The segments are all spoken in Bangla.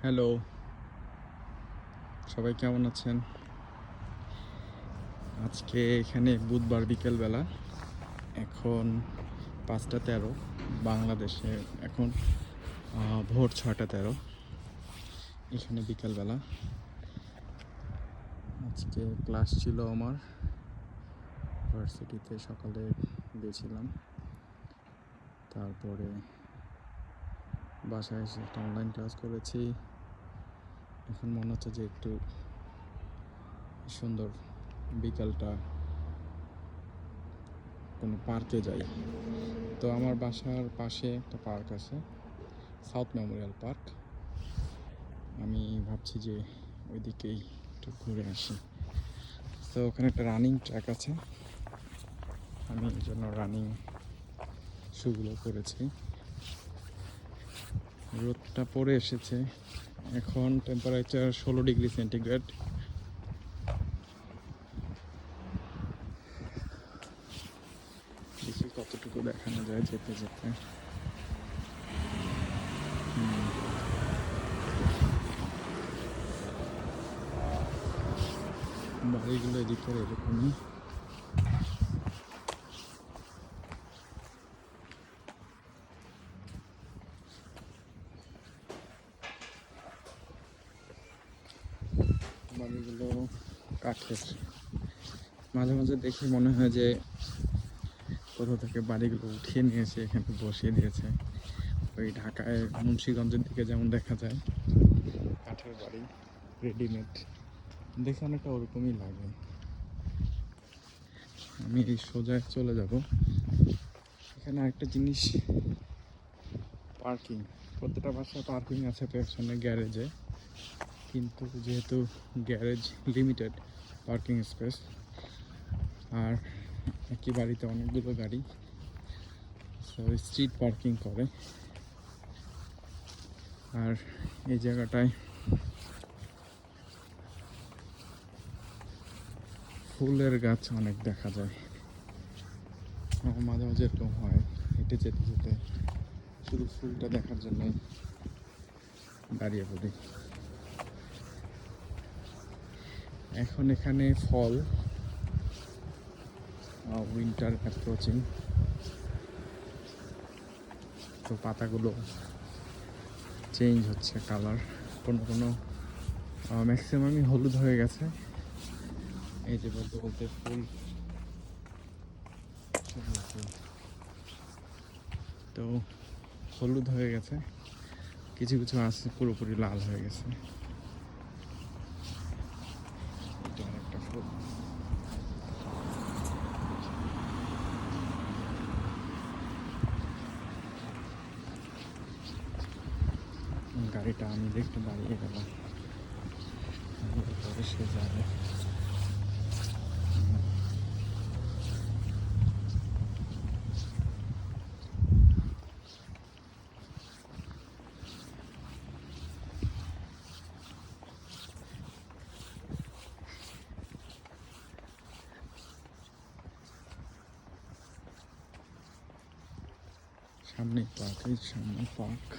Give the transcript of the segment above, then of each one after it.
হ্যালো, সবাই কেমন আছেন? আজকে এখানে বুধবার বিকেলবেলা, এখন ৫টা ১৩ বাংলাদেশে। এখন ভোর ৬টা ১৩, এখানে বিকেলবেলা। আজকে ক্লাস ছিল আমার ভার্সিটিতে, সকালে গেছিলাম। তারপরে বাসায় এসে একটা অনলাইন ক্লাস করেছি। এখন মনে হচ্ছে যে একটু সুন্দর বিকালটা কোনো পার্কে যাই। তো আমার বাসার পাশে একটা পার্ক আছে, সাউথ মেমোরিয়াল পার্ক। আমি ভাবছি যে ওইদিকেই একটু ঘুরে আসি। তো ওখানে একটা রানিং ট্র্যাক আছে, আমি এই জন্য রানিং শুগুলো করেছি। রোদটা পড়ে এসেছে, এখন টেম্পারেচার 16 ডিগ্রি সেন্টিগ্রেড। দেখি কতটুকু দেখানো যায় যেতে যেতে। বাড়িগুলো এদিকে এরকমই। বাড়িগুলো কাঠের। মাঝে মাঝে দেখে মনে হয় যে কোথাও থেকে বাড়িগুলো উঠিয়ে নিয়ে এসে এখানে বসিয়ে দিয়েছে। ওই ঢাকায় মুন্সিগঞ্জের দিকে যেমন দেখা যায় কাঠের বাড়ি রেডিমেড, দেখে অনেকটা ওরকমই লাগে। আমি এই সোজায় চলে যাব। এখানে আরেকটা জিনিস, পার্কিং। প্রত্যেকটা বাসায় পার্কিং আছে পেছনে গ্যারেজে, কিন্তু যেহেতু গ্যারেজ লিমিটেড পার্কিং স্পেস, আর একই বাড়িতে অনেকগুলো গাড়ি, সো স্ট্রিট পার্কিং করে। আর এই জায়গাটায় ফুলের গাছ অনেক দেখা যায়। আমার মাঝে মাঝে এরকম হয়, হেঁটে যেতে যেতে শুধু ফুলটা দেখার জন্যই দাঁড়িয়ে পড়ি। এখন এখানে ফল, উইন্টার অ্যাপ্রোচিং, তো পাতাগুলো চেঞ্জ হচ্ছে কালার। কোনো কোনো ম্যাক্সিমামই হলুদ হয়ে গেছে। এই যে বলতে বলতে ফুল, তো হলুদ হয়ে গেছে, কিছু কিছু আছে পুরোপুরি লাল হয়ে গেছে। এটা একটা ফুল। গাড়িটা আমি দেখতে দাঁড়িয়ে গেলাম, পরে সে যাবে। সামনে পার্ক, এই সামনে পার্ক।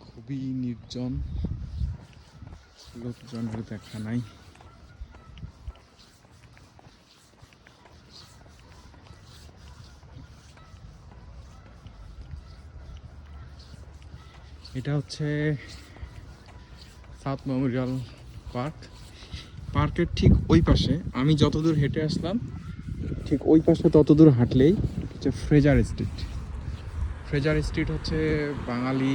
খুবই নির্জন, লোকজনের দেখা নাই। এটা হচ্ছে সাউথ মেমোরিয়াল পার্ক। পার্কের ঠিক ওই পাশে, আমি যতদূর হেঁটে আসলাম ঠিক ওই পাশে ততদূর হাঁটলেই হচ্ছে ফ্রেজার স্ট্রিট। ফ্রেজার স্ট্রিট হচ্ছে বাঙালি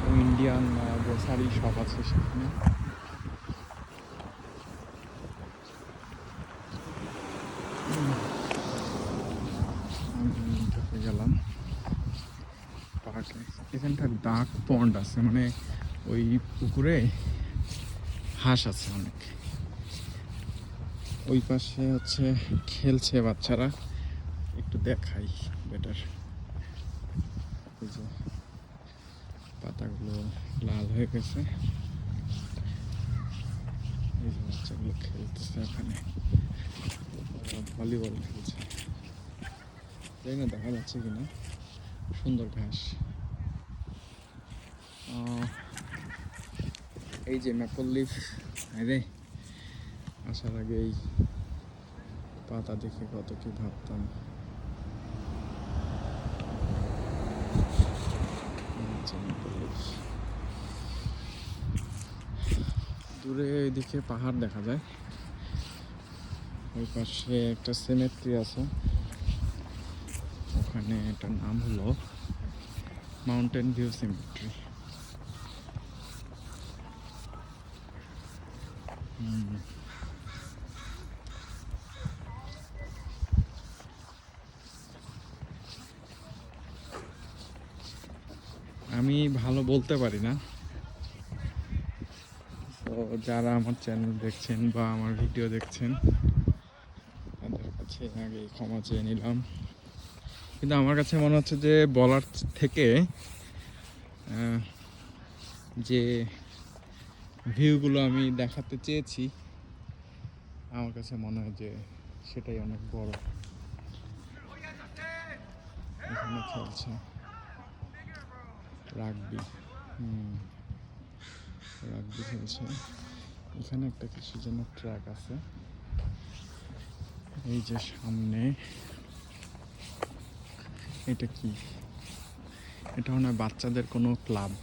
ও ইন্ডিয়ান গ্রোসারি শপ আছে সেখানে। আমি ঢুকে গেলাম পার্কে। এখানটা ডাক পন্ড আছে, মানে ওই পুকুরে হাঁস আছে অনেক। ওই পাশে হচ্ছে খেলছে বাচ্চারা, একটু দেখাই বেটার। এই যে পাতাগুলো লাল হয়ে গেছে, এই যে বাচ্চাগুলো খেলতেছে ওখানে। ভলিবল খেলছে, জানি না দেখা যাচ্ছে কিনা। সুন্দর ঘাস। এই যে ম্যাপল লিফ, রে আসার আগে এই পাতা দেখে কত কি ভাবতাম। দূরে এদিকে পাহাড় দেখা যায়, ওই পাশে একটা সিমেট্রি আছে, ওখানে এটার নাম হলো মাউন্টেন ভিউ সিমেট্রি। আমি ভালো বলতে পারি না, তো যারা আমার চ্যানেল দেখছেন বা আমার ভিডিও দেখছেন তাদের কাছে আগে ক্ষমা চেয়ে নিলাম। কিন্তু আমার কাছে মনে হচ্ছে যে বলার থেকে যে ভিউগুলো আমি দেখাতে চেয়েছি, আমার কাছে মনে হয় যে সেটাই অনেক বড়। এখানে খেলছে রাগবি, রাগবি খেলছে। এখানে একটা কিছু যেন ট্র্যাক আছে, এই যে সামনে। এটা কি? এটা মনে হয় বাচ্চাদের কোনো club.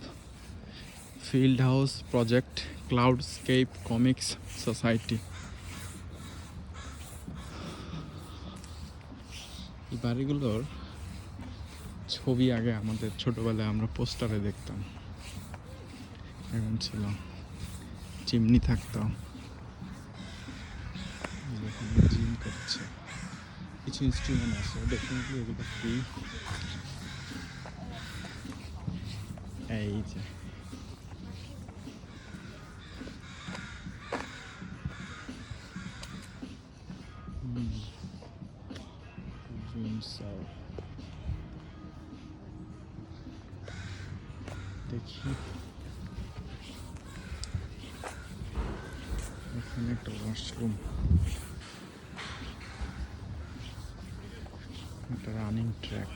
Field house project cloudscape comics society. এই বাড়িগুলোর ছবি আগে আমাদের ছোটবেলায় আমরা পোস্টারে দেখতাম, এরকম ছিল, চিমনি থাকতো। জিম করছে, কিছু ইনস্ট্রুমেন্ট আছে, ডেফিনেটলি এদিকে ফ্রি। এই যে দেখি এখানে একটা ওয়াশরুম, একটা রানিং ট্র্যাক।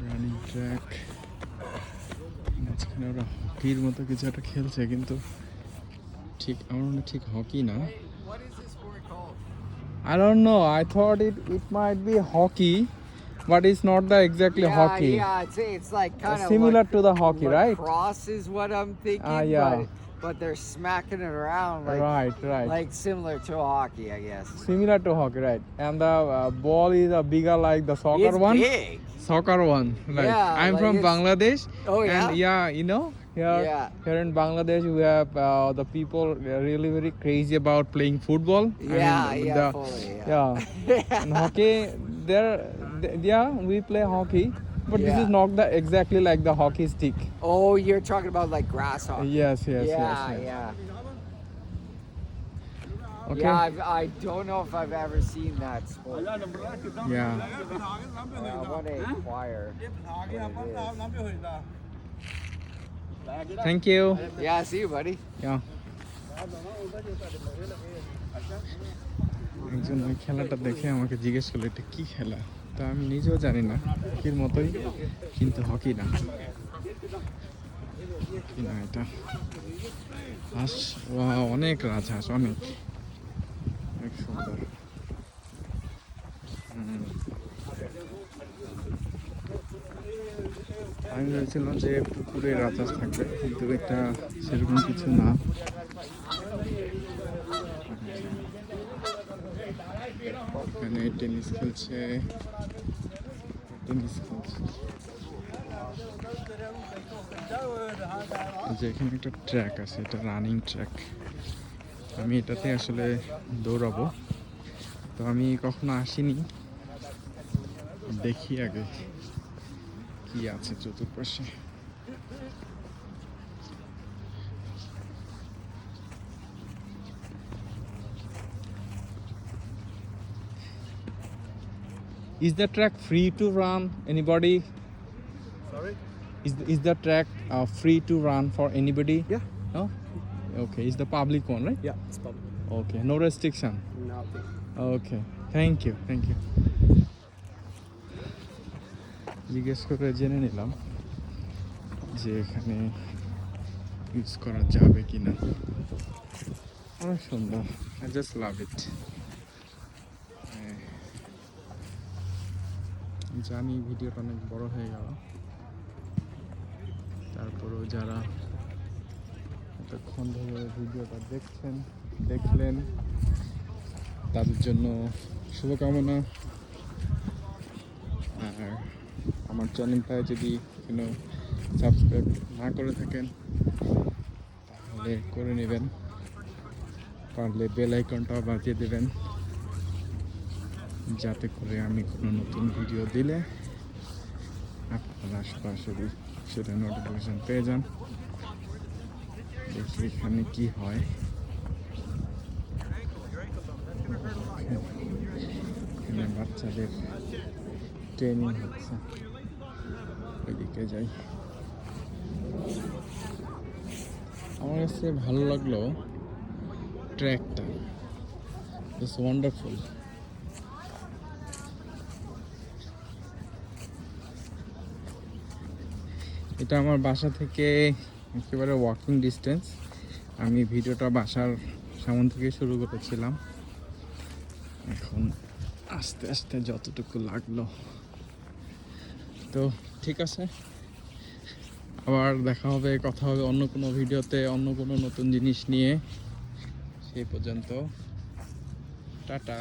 রানিং ট্র্যাক, মাঝখানে ওরা হকির মতো কিছু একটা খেলছে, কিন্তু ঠিক আমার মনে ঠিক হকি না। I don't know. I thought it might be hockey, but it's not the exactly hockey. Yeah, it's like kind of Similar like, to the hockey, right? Cross is what I'm thinking. Yeah. But they're smacking it around like Right. like similar to hockey, I guess. Similar to hockey, right? And the ball is bigger like the soccer It's one. big. Soccer one. Right. Yeah, I'm like from it's- Bangladesh. Oh yeah. And yeah, you know, here in Bangladesh we have the people really very crazy about playing football. Fully, Yeah. And hockey, we play hockey, but this is Yeah. not the exactly like the hockey stick. Oh, you're talking about like grass hockey. Yes. Yeah. Okay. Yeah, I don't know if I've ever seen that sport. Yeah. I want to inquire. Thank you. Yeah, see you, buddy. Yeah. একজন ওই খেলাটা দেখে আমাকে জিজ্ঞেস করলো এটা কি খেলা, তা আমি নিজেও জানি না, হকির মতোই কিন্তু হকি না। কি না এটা? হাঁস, অনেক রাজহাঁস, অনেক সুন্দর। আমি ভেবেছিলাম যে পুকুরে রাজহাঁস থাকবে, কিন্তু এটা সেরকম কিছু না। এখানে টেনিস খেলছে। যে এখানে একটা ট্র্যাক আছে, এটা রানিং ট্র্যাক। আমি এটাতে আসলে দৌড়াবো, তো আমি কখনো আসিনি, দেখি আগে কি আছে চতুর্পাশে। Is the track free to run? Anybody? Sorry? Is the track free to run for anybody? Yeah. No. Okay. It's the public one, right? Yeah, it's public. Okay. No restriction. Nothing. Okay. Thank you. Thank you. জিজ্ঞেস করে জেনে নিলাম যে এখানে ইউজ করা যাবে কিনা। অনেক সুন্দর। I just love it. জানি ভিডিওটা অনেক বড় হয়ে গেল, তারপরেও যারা এতক্ষণ ধরে ভিডিওটা দেখলেন তাদের জন্য শুভকামনা। আর আমার চ্যানেলটা যদি কোনো সাবস্ক্রাইব না করে থাকেন তাহলে করে নেবেন, পারলে বেল আইকনটাও বাজিয়ে দেবেন যাতে করে আমি কোনো নতুন ভিডিও দিলে আপনার আশপাশে সেটা নোটিফিকেশান পেয়ে যান। দেখি এখানে কি হয়। এখানে বাচ্চাদের ট্রেনিং হচ্ছে, ওইদিকে যাই। আমার কাছে ভালো লাগলো ট্র্যাকটা, ইটস ওয়ান্ডারফুল। এটা আমার বাসা থেকে একেবারে ওয়াকিং ডিস্টেন্স। আমি ভিডিওটা বাসার সামনে থেকে শুরু করেছিলাম, এখন আস্তে আস্তে যতটুকু লাগলো। তো ঠিক আছে, আবার দেখা হবে, কথা হবে অন্য কোনো ভিডিওতে, অন্য কোনো নতুন জিনিস নিয়ে। সেই পর্যন্ত টাটা।